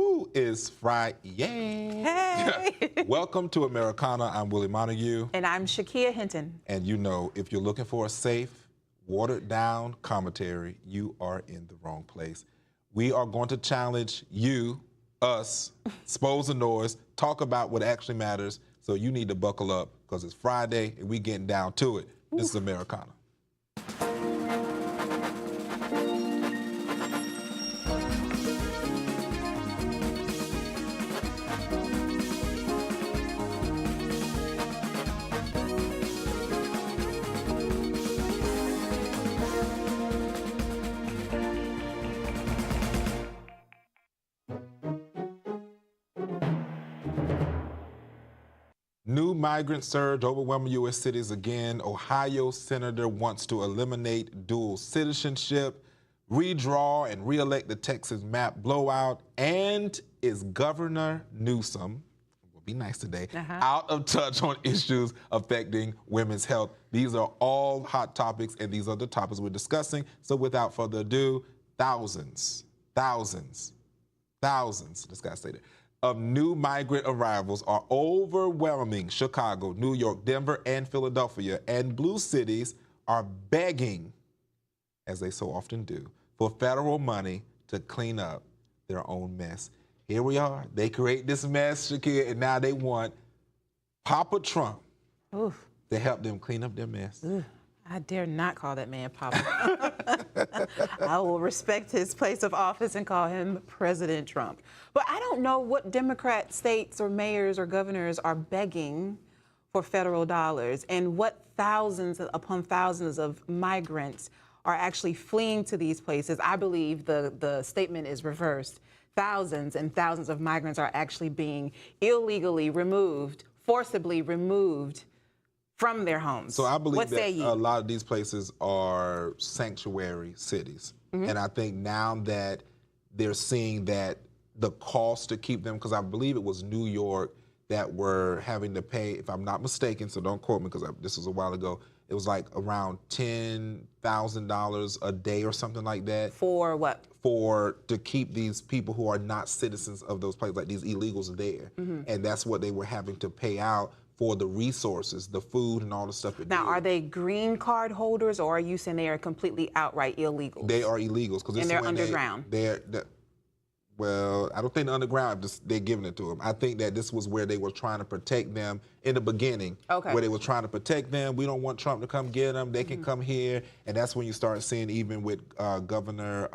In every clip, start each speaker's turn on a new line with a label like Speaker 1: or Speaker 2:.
Speaker 1: Who is Friday?
Speaker 2: Hey!
Speaker 1: Welcome to Americana. I'm Willie Montague.
Speaker 2: And I'm Shakea Hinton.
Speaker 1: And you know, if you're looking for a safe, watered-down commentary, you are in the wrong place. We are going to challenge you, us, expose the noise, talk about what actually matters. So you need to buckle up because it's Friday and we getting down to it. This is Americana. New migrant surge overwhelming U.S. cities again. Ohio Senator wants to eliminate dual citizenship, redraw and re-elect the Texas map blowout, and is Governor Newsom, will be nice today, out of touch on issues affecting women's health. These are all hot topics, and these are the topics we're discussing. So without further ado, thousands, this guy stated, of new migrant arrivals are overwhelming Chicago, New York, Denver, and Philadelphia, and blue cities are begging, as they so often do, for federal money to clean up their own mess. Here we are. They create this mess, Shakea, and now they want Papa Trump to help them clean up their mess.
Speaker 2: I dare not call that man Papa. I will respect his place of office and call him President Trump. But I don't know what Democrat states or mayors or governors are begging for federal dollars and what thousands upon thousands of migrants are actually fleeing to these places. I believe the statement is reversed. Thousands and thousands of migrants are actually being illegally removed, forcibly removed from their homes.
Speaker 1: So I believe that a lot of these places are sanctuary cities. And I think now that they're seeing that the cost to keep them, because I believe it was New York that were having to pay, if I'm not mistaken, so don't quote me because this was a while ago, it was like around $10,000 a day or something like that.
Speaker 2: For what?
Speaker 1: To keep these people who are not citizens of those places, like these illegals there. And that's what they were having to pay out for the resources, the food and all the stuff.
Speaker 2: Now, are they green card holders, or are you saying they are completely outright illegals?
Speaker 1: They are illegals.
Speaker 2: And they're underground?
Speaker 1: Well, I don't think they're underground, they're giving it to them. I think that this was where they were trying to protect them in the beginning, where they were trying to protect them. We don't want Trump to come get them. They can come here. And that's when you start seeing, even with Governor,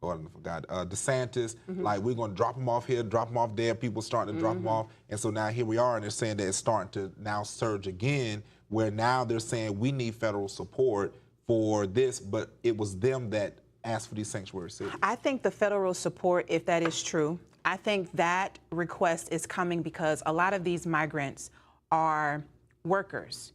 Speaker 1: DeSantis, like, we're going to drop them off here, drop them off there. People starting to drop them off. And so now here we are, and they're saying that it's starting to now surge again, where now they're saying we need federal support for this, but it was them that asked for these sanctuary cities.
Speaker 2: I think the federal support, if that is true, I think that request is coming because a lot of these migrants are workers,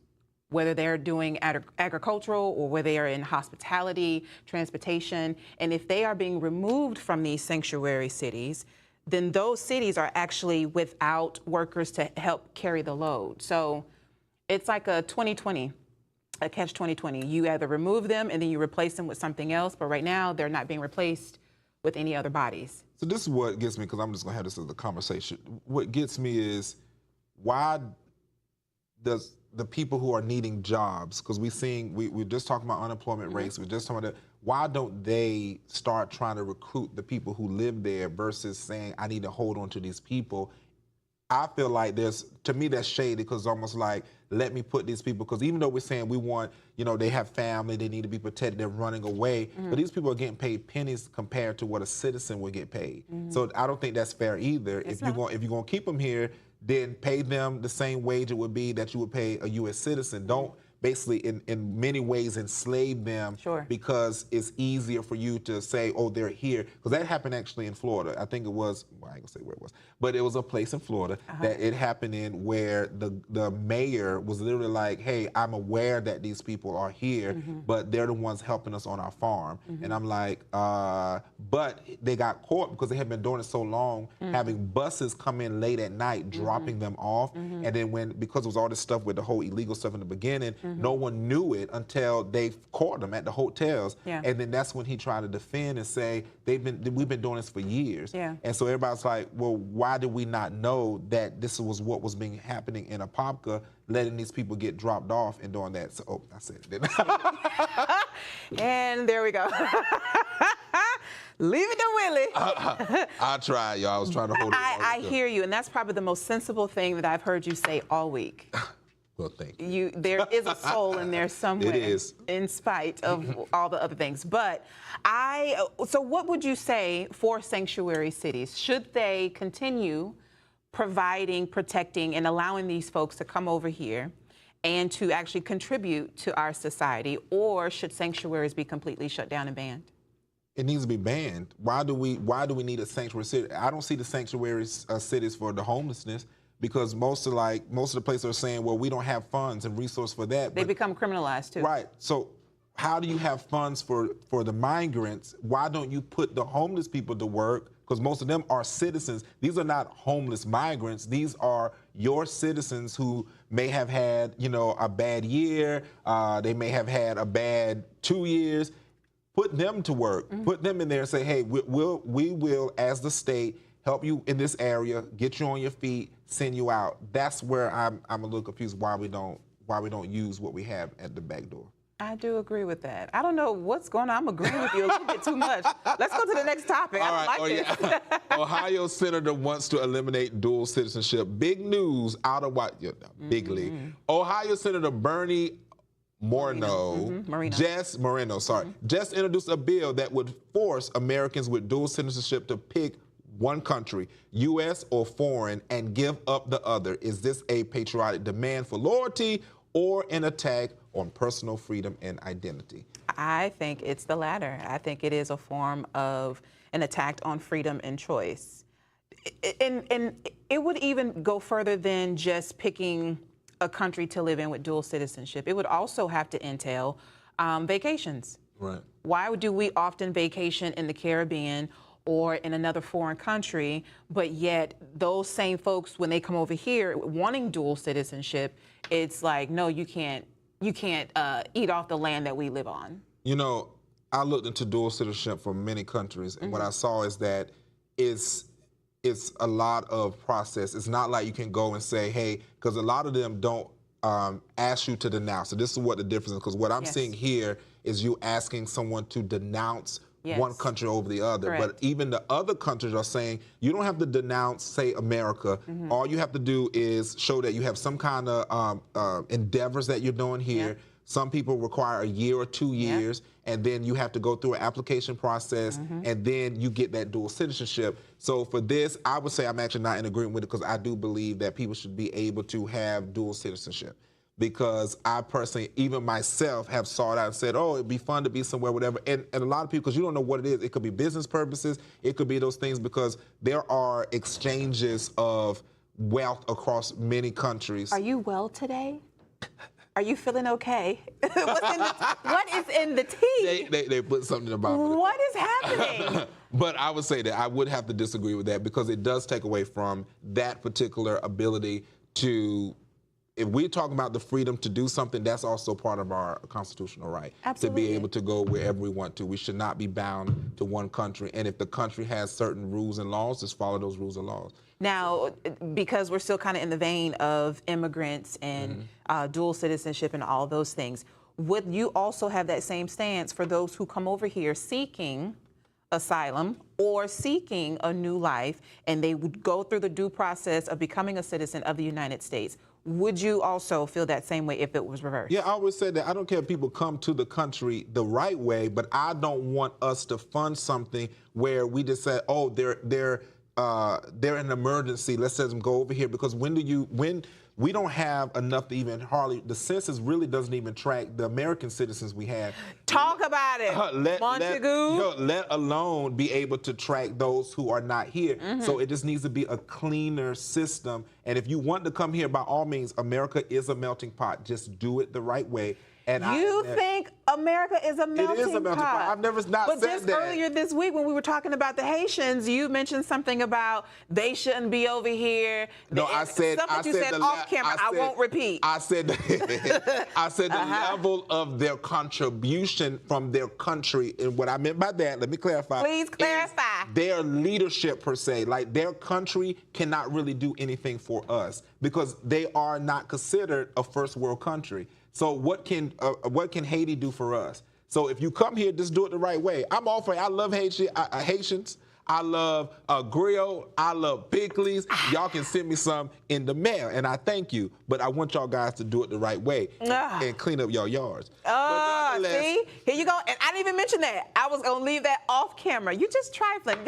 Speaker 2: whether they're doing agricultural or whether they are in hospitality, transportation. And if they are being removed from these sanctuary cities, then those cities are actually without workers to help carry the load. So it's like a 2020. A catch-2020. You either remove them and then you replace them with something else, but right now they're not being replaced with any other bodies.
Speaker 1: So this is what gets me, because I'm just going to have this as a conversation. What gets me is, why does the people who are needing jobs, because we're just talking about unemployment rates, we're just talking about that, why don't they start trying to recruit the people who live there versus saying, I need to hold on to these people? I feel like to me, that's shady, because it's almost like, let me put these people, because even though we're saying we want, they have family, they need to be protected, they're running away, but these people are getting paid pennies compared to what a citizen would get paid. So I don't think that's fair either. If you're going to keep them here, then pay them the same wage it would be that you would pay a U.S. citizen. Don't basically, in many ways, enslave them because it's easier for you to say, oh, they're here. Because that happened actually in Florida. I think it was, well, I ain't gonna say where it was, but it was a place in Florida that it happened in, where the mayor was literally like, hey, I'm aware that these people are here, but they're the ones helping us on our farm. And I'm like, but they got caught because they had been doing it so long, having buses come in late at night, dropping them off. And then because it was all this stuff with the whole illegal stuff in the beginning, No one knew it until they caught them at the hotels.
Speaker 2: Yeah.
Speaker 1: And then that's when he tried to defend and say, we've been doing this for years.
Speaker 2: Yeah.
Speaker 1: And so everybody's like, well, why did we not know that this was what was being happening in Apopka, letting these people get dropped off and doing that? So, I said it, didn't I?
Speaker 2: And there we go. Leave it to Willie.
Speaker 1: I tried, y'all. I was trying to hold it.
Speaker 2: I hear you, and that's probably the most sensible thing that I've heard you say all week.
Speaker 1: Well, thank you.
Speaker 2: There is a soul in there somewhere.
Speaker 1: It is.
Speaker 2: In spite of all the other things. But so what would you say for sanctuary cities? Should they continue providing, protecting, and allowing these folks to come over here and to actually contribute to our society, or should sanctuaries be completely shut down and banned?
Speaker 1: It needs to be banned. Why do we need a sanctuary city? I don't see the sanctuary cities for the homelessness, because most of the places are saying, well, we don't have funds and resources for that.
Speaker 2: They become criminalized too.
Speaker 1: Right. So how do you have funds for the migrants? Why don't you put the homeless people to work? Because most of them are citizens. These are not homeless migrants. These are your citizens who may have had, a bad year. They may have had a bad 2 years. Put them to work. Put them in there and say, hey, we will, as the state, help you in this area, get you on your feet, send you out. That's where I'm a little confused why we don't use what we have at the back door.
Speaker 2: I do agree with that. I don't know what's going on. I'm agreeing with you a little bit too much. Let's go to the next topic. I don't like this.
Speaker 1: Yeah. Ohio Senator wants to eliminate dual citizenship. Big news out of what? Big league. Ohio Senator Bernie Moreno just introduced a bill that would force Americans with dual citizenship to pick one country, U.S. or foreign, and give up the other. Is this a patriotic demand for loyalty or an attack on personal freedom and identity?
Speaker 2: I think it's the latter. I think it is a form of an attack on freedom and choice. And it would even go further than just picking a country to live in with dual citizenship. It would also have to entail vacations.
Speaker 1: Right.
Speaker 2: Why do we often vacation in the Caribbean or in another foreign country, but yet those same folks, when they come over here wanting dual citizenship, it's like, no, you can't eat off the land that we live on?
Speaker 1: I looked into dual citizenship for many countries, and what I saw is that it's a lot of process. It's not like you can go and say, hey, because a lot of them don't ask you to denounce. So this is what the difference is, because what I'm seeing here is you asking someone to denounce one country over the other.
Speaker 2: Correct.
Speaker 1: But even the other countries are saying you don't have to denounce, say, America. All you have to do is show that you have some kind of endeavors that you're doing here.
Speaker 2: Yeah.
Speaker 1: Some people require a year or 2 years, and then you have to go through an application process, and then you get that dual citizenship. So for this, I would say I'm actually not in agreement with it, because I do believe that people should be able to have dual citizenship. Because I personally, even myself, have sought out and said, oh, it'd be fun to be somewhere, whatever. And a lot of people, because you don't know what it is, it could be business purposes, it could be those things, because there are exchanges of wealth across many countries.
Speaker 2: Are you well today? Are you feeling okay? What is in the tea?
Speaker 1: They put something in the bottom.
Speaker 2: What is happening?
Speaker 1: But I would say that I would have to disagree with that, because it does take away from that particular ability to, if we're talking about the freedom to do something, that's also part of our constitutional right.
Speaker 2: Absolutely.
Speaker 1: To be able to go wherever we want to. We should not be bound to one country. And if the country has certain rules and laws, just follow those rules and laws.
Speaker 2: Now, because we're still kind of in the vein of immigrants and dual citizenship and all those things, would you also have that same stance for those who come over here seeking asylum or seeking a new life, and they would go through the due process of becoming a citizen of the United States? Would you also feel that same way if it was reversed?
Speaker 1: Yeah, I always say that I don't care if people come to the country the right way, but I don't want us to fund something where we just say, oh, they're an emergency, let's let them go over here. Because when we don't have enough to even the census really doesn't even track the American citizens we have.
Speaker 2: Talk about it, Montague.
Speaker 1: Let alone be able to track those who are not here. So it just needs to be a cleaner system. And if you want to come here, by all means, America is a melting pot. Just do it the right way. And
Speaker 2: you think America is a melting pot.
Speaker 1: It is a melting pot. I've never not
Speaker 2: but
Speaker 1: said
Speaker 2: just
Speaker 1: that.
Speaker 2: Earlier this week when we were talking about the Haitians, you mentioned something about they shouldn't be over here.
Speaker 1: No, I said
Speaker 2: something you said off camera. I won't repeat.
Speaker 1: I said I said the level of their contribution from their country, and what I meant by that, let me clarify.
Speaker 2: Please clarify.
Speaker 1: Their leadership per se, like their country cannot really do anything for us because they are not considered a first world country. So what can Haiti do for us? So if you come here, just do it the right way. I'm all for it. I love Haitians. I love grill. I love pickles. Y'all can send me some in the mail, and I thank you. But I want y'all guys to do it the right way and clean up your yards.
Speaker 2: Oh, see? Here you go. And I didn't even mention that. I was going to leave that off camera. You just trifling.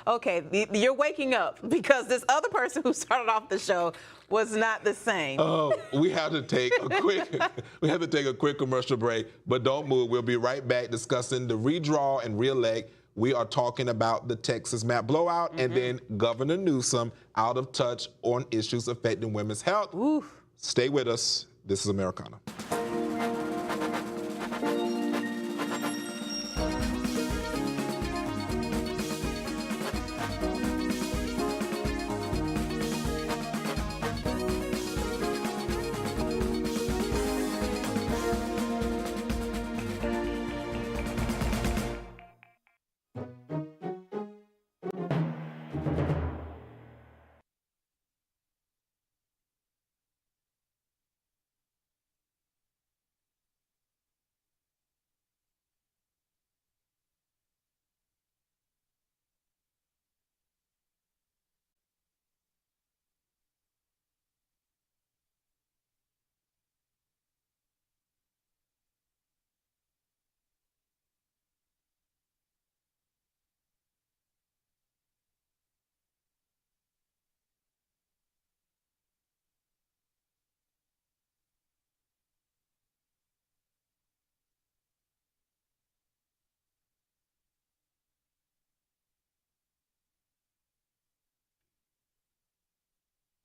Speaker 2: Okay, you're waking up because this other person who started off the show was not the same.
Speaker 1: Oh, we have to take a quick commercial break, but don't move. We'll be right back discussing the redraw and reelect. We are talking about the Texas map blowout and then Governor Newsom out of touch on issues affecting women's health.
Speaker 2: Oof.
Speaker 1: Stay with us. This is Americana.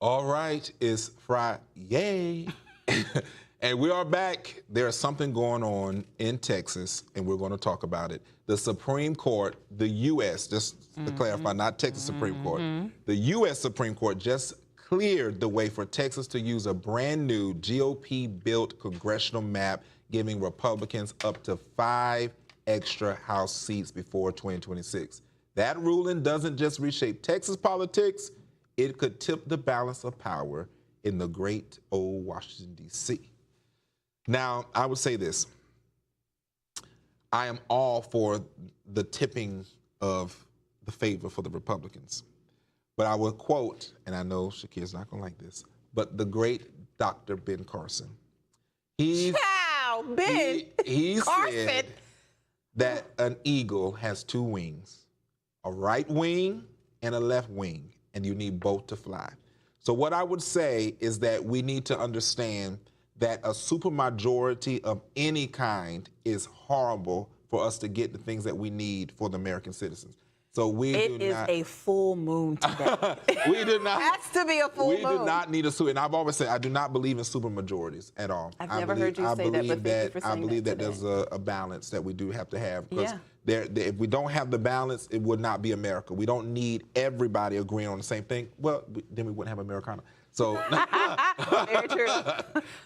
Speaker 1: All right, it's Friday. And we are back. There's something going on in Texas, and we're going to talk about it. The Supreme Court, the U.S., just to clarify, not Texas Supreme Court, the U.S. Supreme Court just cleared the way for Texas to use a brand new GOP-built congressional map, giving Republicans up to 5 extra House seats before 2026. That ruling doesn't just reshape Texas politics, it could tip the balance of power in the great old Washington, D.C. Now, I would say this. I am all for the tipping of the favor for the Republicans. But I will quote, and I know Shakea's not going to like this, but the great Dr. Ben Carson. He said that an eagle has 2 wings, a right wing and a left wing, and you need both to fly. So what I would say is that we need to understand that a supermajority of any kind is horrible for us to get the things that we need for the American citizens. So
Speaker 2: it is a full moon today.
Speaker 1: We do not.
Speaker 2: Has to be a full moon.
Speaker 1: We do not need a super. And I've always said I do not believe in supermajorities at all.
Speaker 2: I've never heard you say that, but thank you for saying
Speaker 1: I believe that
Speaker 2: today.
Speaker 1: There's a balance that we do have to have. Because if we don't have the balance, it would not be America. We don't need everybody agreeing on the same thing. Well, then we wouldn't have Americana. So
Speaker 2: very true.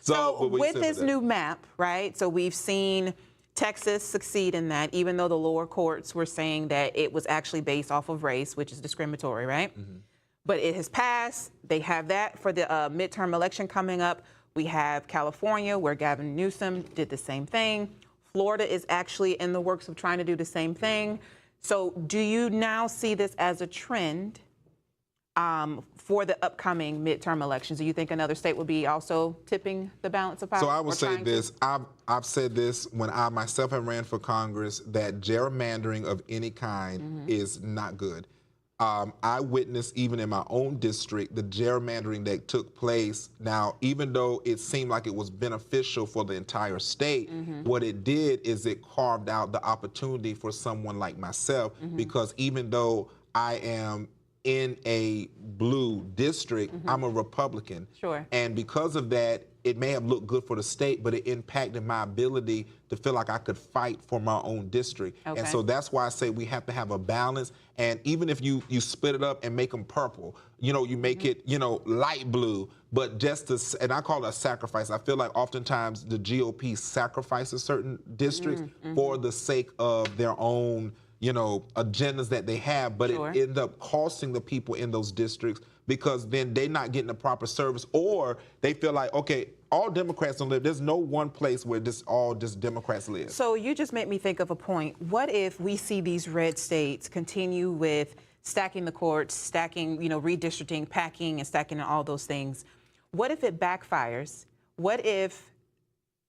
Speaker 2: So with this new map, right? So we've seen Texas succeed in that, even though the lower courts were saying that it was actually based off of race, which is discriminatory, right? But it has passed. They have that for the midterm election coming up. We have California, where Gavin Newsom did the same thing. Florida is actually in the works of trying to do the same thing. So do you now see this as a trend for the upcoming midterm elections? Do you think another state will be also tipping the balance of power?
Speaker 1: So I will say this. I've said this when I myself have ran for Congress, that gerrymandering of any kind is not good. I witnessed, even in my own district, the gerrymandering that took place. Now, even though it seemed like it was beneficial for the entire state, what it did is it carved out the opportunity for someone like myself, because even though I am in a blue district, I'm a Republican.
Speaker 2: Sure.
Speaker 1: And because of that, it may have looked good for the state, but it impacted my ability to feel like I could fight for my own district.
Speaker 2: Okay.
Speaker 1: And so that's why I say we have to have a balance. And even if you split it up and make them purple, you make it, light blue, but just to, and I call it a sacrifice. I feel like oftentimes the GOP sacrifices certain districts for the sake of their own, agendas that they have, but
Speaker 2: Sure.
Speaker 1: it ends up costing the people in those districts because then they're not getting the proper service, or they feel like, okay, all Democrats don't live. There's no one place where all just Democrats live.
Speaker 2: So you just made me think of a point. What if we see these red states continue with stacking the courts, stacking, redistricting, packing and stacking and all those things? What if it backfires? What if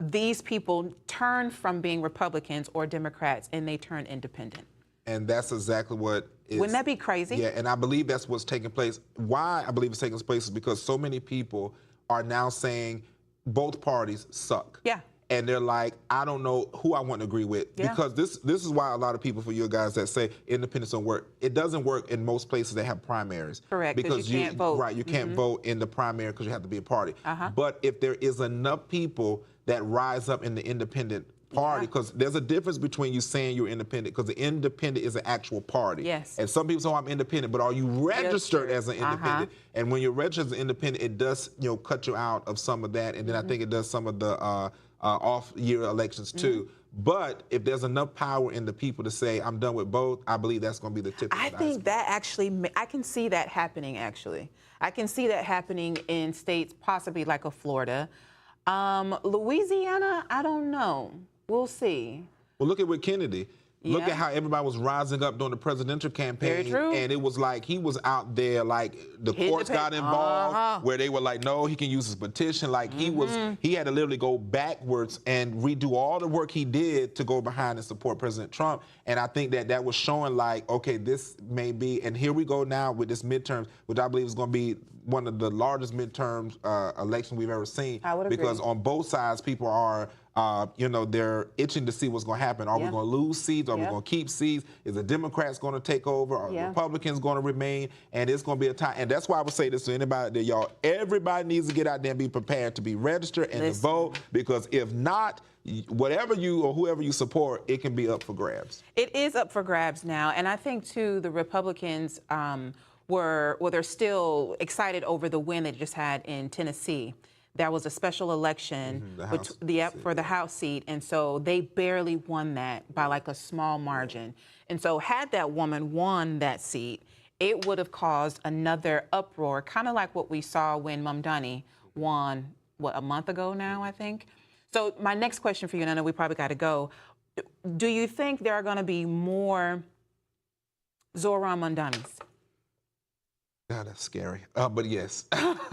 Speaker 2: these people turn from being Republicans or Democrats and they turn independent?
Speaker 1: And that's exactly what is.
Speaker 2: Wouldn't that be crazy?
Speaker 1: Yeah, and I believe that's what's taking place. Why I believe it's taking place is because so many people are now saying both parties suck.
Speaker 2: Yeah.
Speaker 1: And they're like, I don't know who I want to agree with.
Speaker 2: Yeah.
Speaker 1: Because this is why a lot of people, for you guys that say independence don't work, it doesn't work in most places that have primaries.
Speaker 2: Correct, because you can't vote.
Speaker 1: Right, you can't vote in the primary because you have to be a party.
Speaker 2: Uh-huh.
Speaker 1: But if there is enough people that rise up in the independent party, because there's a difference between you saying you're independent, because the independent is an actual party.
Speaker 2: Yes.
Speaker 1: And some people say, oh, I'm independent, but are you registered as an independent? And when you're registered as an independent, it does, cut you out of some of that, and then I think it does some of the off-year elections too. But if there's enough power in the people to say, I'm done with both, I believe that's going to be the tip of the iceberg.
Speaker 2: I think that actually, I can see that happening, actually. I can see that happening in states possibly like a Florida. Louisiana, I don't know. We'll see.
Speaker 1: Well, look at with Kennedy. Look
Speaker 2: Yeah.
Speaker 1: at how everybody was rising up during the presidential campaign.
Speaker 2: Very true.
Speaker 1: And it was like he was out there, like the courts got involved, where they were like, no, he can use his petition. Like he had to literally go backwards and redo all the work he did to go behind and support President Trump. And I think that was showing like, okay, this may be, and here we go now with this midterms, which I believe is going to be one of the largest midterms election we've ever seen.
Speaker 2: I would agree.
Speaker 1: Because on both sides, people are, they're itching to see what's going to happen. Are we going to lose seats? Are we going to keep seats? Is the Democrats going to take over? Are the Republicans going to remain? And it's going to be a time. And that's why I would say this to anybody there, y'all. Everybody needs to get out there and be prepared to be registered and to vote. Because if not, whatever you or whoever you support, it can be up for grabs.
Speaker 2: It is up for grabs now. And I think, too, the Republicans they're still excited over the win they just had in Tennessee. There was a special election for the House seat, and so they barely won that by like a small margin. And so had that woman won that seat, it would have caused another uproar, kind of like what we saw when Mamdani won, a month ago now, I think. So my next question for you, and I know we probably got to go, do you think there are going to be more Zohran Mamdanis?
Speaker 1: God, that's scary. But yes.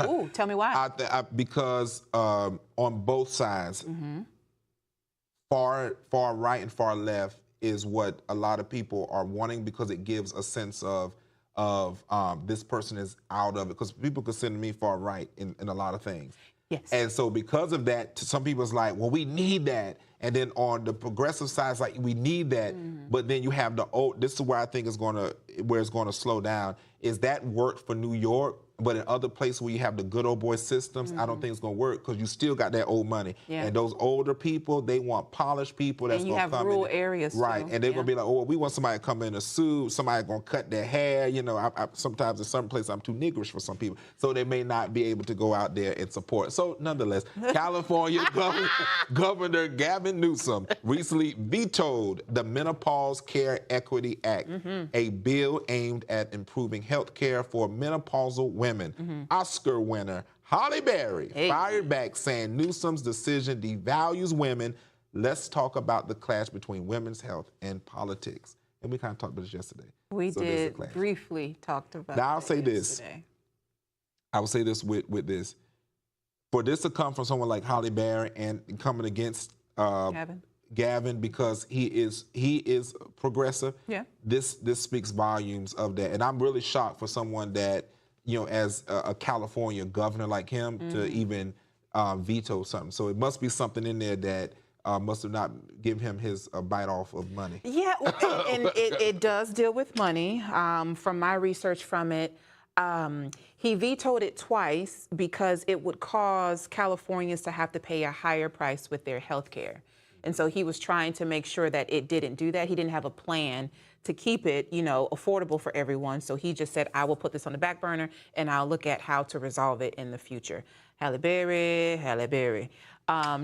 Speaker 2: Ooh, tell me why.
Speaker 1: Because on both sides, far right and far left is what a lot of people are wanting, because it gives a sense of this person is out of it. Because people consider me far right in a lot of things.
Speaker 2: Yes.
Speaker 1: And so because of that, to some people it's like, well, we need that. And then on the progressive side, it's like, we need that. But then you have this is where I think it's going to slow down, is that worked for New York, but in other places where you have the good old boy systems, I don't think it's going to work, because you still got that old money. Yeah. And those older people, they want polished people that's going to come in.
Speaker 2: And you have rural areas too.
Speaker 1: Right. And they're going to be like, oh, well, we want somebody to come in a suit, somebody going to cut their hair. Sometimes in some places I'm too niggerish for some people. So they may not be able to go out there and support. So nonetheless, California Governor Gavin Newsom recently vetoed the Menopause Care Equity Act, a bill aimed at improving health care for menopausal women. Oscar winner Halle Berry fired back, saying Newsom's decision devalues women. Let's talk about the clash between women's health and politics. And we kind of talked about this yesterday.
Speaker 2: We did briefly talked about
Speaker 1: Now I'll say
Speaker 2: yesterday.
Speaker 1: this. I will say this with this. For this to come from someone like Halle Berry and coming against Gavin, because he is progressive. Yeah. This speaks volumes of that. And I'm really shocked for someone that, as a California governor like him, to even veto something. So it must be something in there that must have not given him his bite off of money. Yeah,
Speaker 2: and it does deal with money. From my research from it, He vetoed it twice because it would cause Californians to have to pay a higher price with their health care. And so he was trying to make sure that it didn't do that. He didn't have a plan to keep it, affordable for everyone. So he just said, I will put this on the back burner and I'll look at how to resolve it in the future. Halle Berry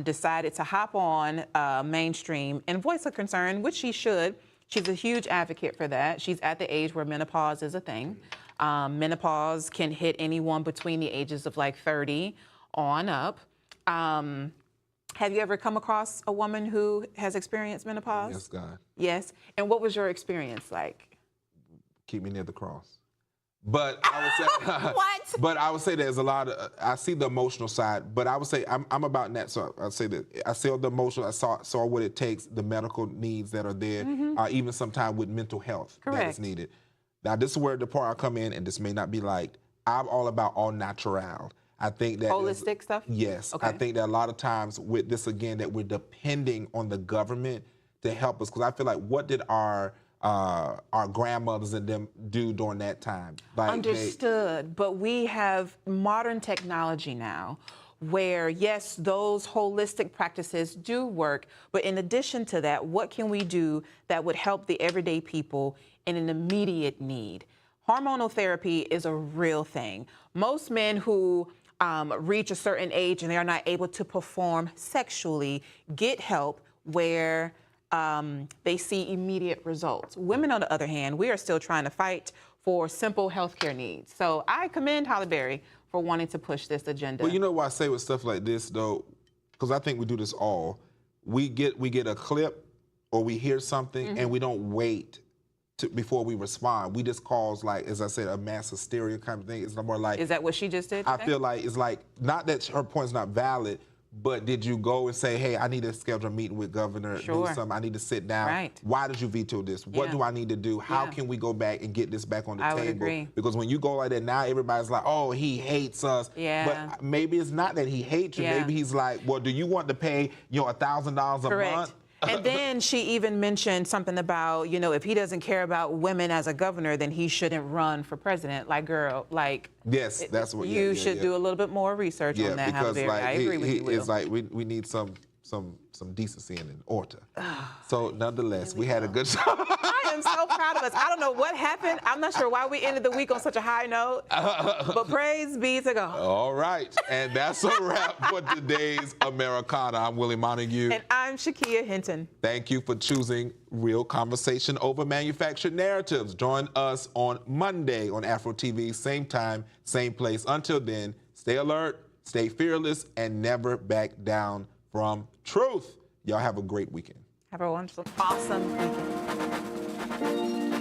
Speaker 2: decided to hop on mainstream and voice a concern, which she should. She's a huge advocate for that. She's at the age where menopause is a thing. Menopause can hit anyone between the ages of like 30 on up. Have you ever come across a woman who has experienced menopause?
Speaker 1: Yes, God.
Speaker 2: Yes. And what was your experience like?
Speaker 1: Keep me near the cross. But I would say,
Speaker 2: What?
Speaker 1: But I would say there's a lot of. I see the emotional side, but I would say I'm about that. So I say that I saw the emotional. I saw what it takes, the medical needs that are there, even sometimes with mental health that is needed. Now this is where the part I come in, and this may not be liked. I'm all about all natural. I think that
Speaker 2: holistic stuff.
Speaker 1: Yes, okay. I think that a lot of times with this again that we're depending on the government to help us, because I feel like what did our grandmothers and them do during that time? Like
Speaker 2: Understood, but we have modern technology now where, yes, those holistic practices do work, but in addition to that, what can we do that would help the everyday people in an immediate need? Hormonal therapy is a real thing. Most men who reach a certain age and they are not able to perform sexually get help where they see immediate results. Women, on the other hand, we are still trying to fight for simple healthcare needs. So I commend Halle Berry for wanting to push this agenda.
Speaker 1: Well, you know what I say with stuff like this, though, because I think we do this all. We get a clip or we hear something and we don't wait before we respond. We just cause, like, as I said, a mass hysteria kind of thing. It's more like...
Speaker 2: Is that what she just did today?
Speaker 1: I feel like it's like, not that her point's not valid, but did you go and say, hey, I need to schedule a meeting with Governor Newsom. I need to sit down.
Speaker 2: Right.
Speaker 1: Why did you veto this? What do I need to do? How can we go back and get this back on the table?
Speaker 2: I would agree.
Speaker 1: Because when you go like that, now everybody's like, oh, he hates us.
Speaker 2: Yeah.
Speaker 1: But maybe it's not that he hates you. Maybe he's like, well, do you want to pay, $1,000 a month?
Speaker 2: And then she even mentioned something about, if he doesn't care about women as a governor, then he shouldn't run for president. Like, girl, like...
Speaker 1: Yes, that's what...
Speaker 2: You should do a little bit more research on that, Halle Berry. I agree with you, Will.
Speaker 1: It's like we need some decency and an order. So nonetheless, we had a good show.
Speaker 2: I am so proud of us. I don't know what happened. I'm not sure why we ended the week on such a high note, but praise be to God.
Speaker 1: All right, and that's a wrap for today's Americana. I'm Willie Montague.
Speaker 2: And I'm Shakea Hinton.
Speaker 1: Thank you for choosing Real Conversation over Manufactured Narratives. Join us on Monday on AFRO TV, same time, same place. Until then, stay alert, stay fearless, and never back down from truth. Y'all have a great weekend.
Speaker 2: Have a wonderful, awesome weekend.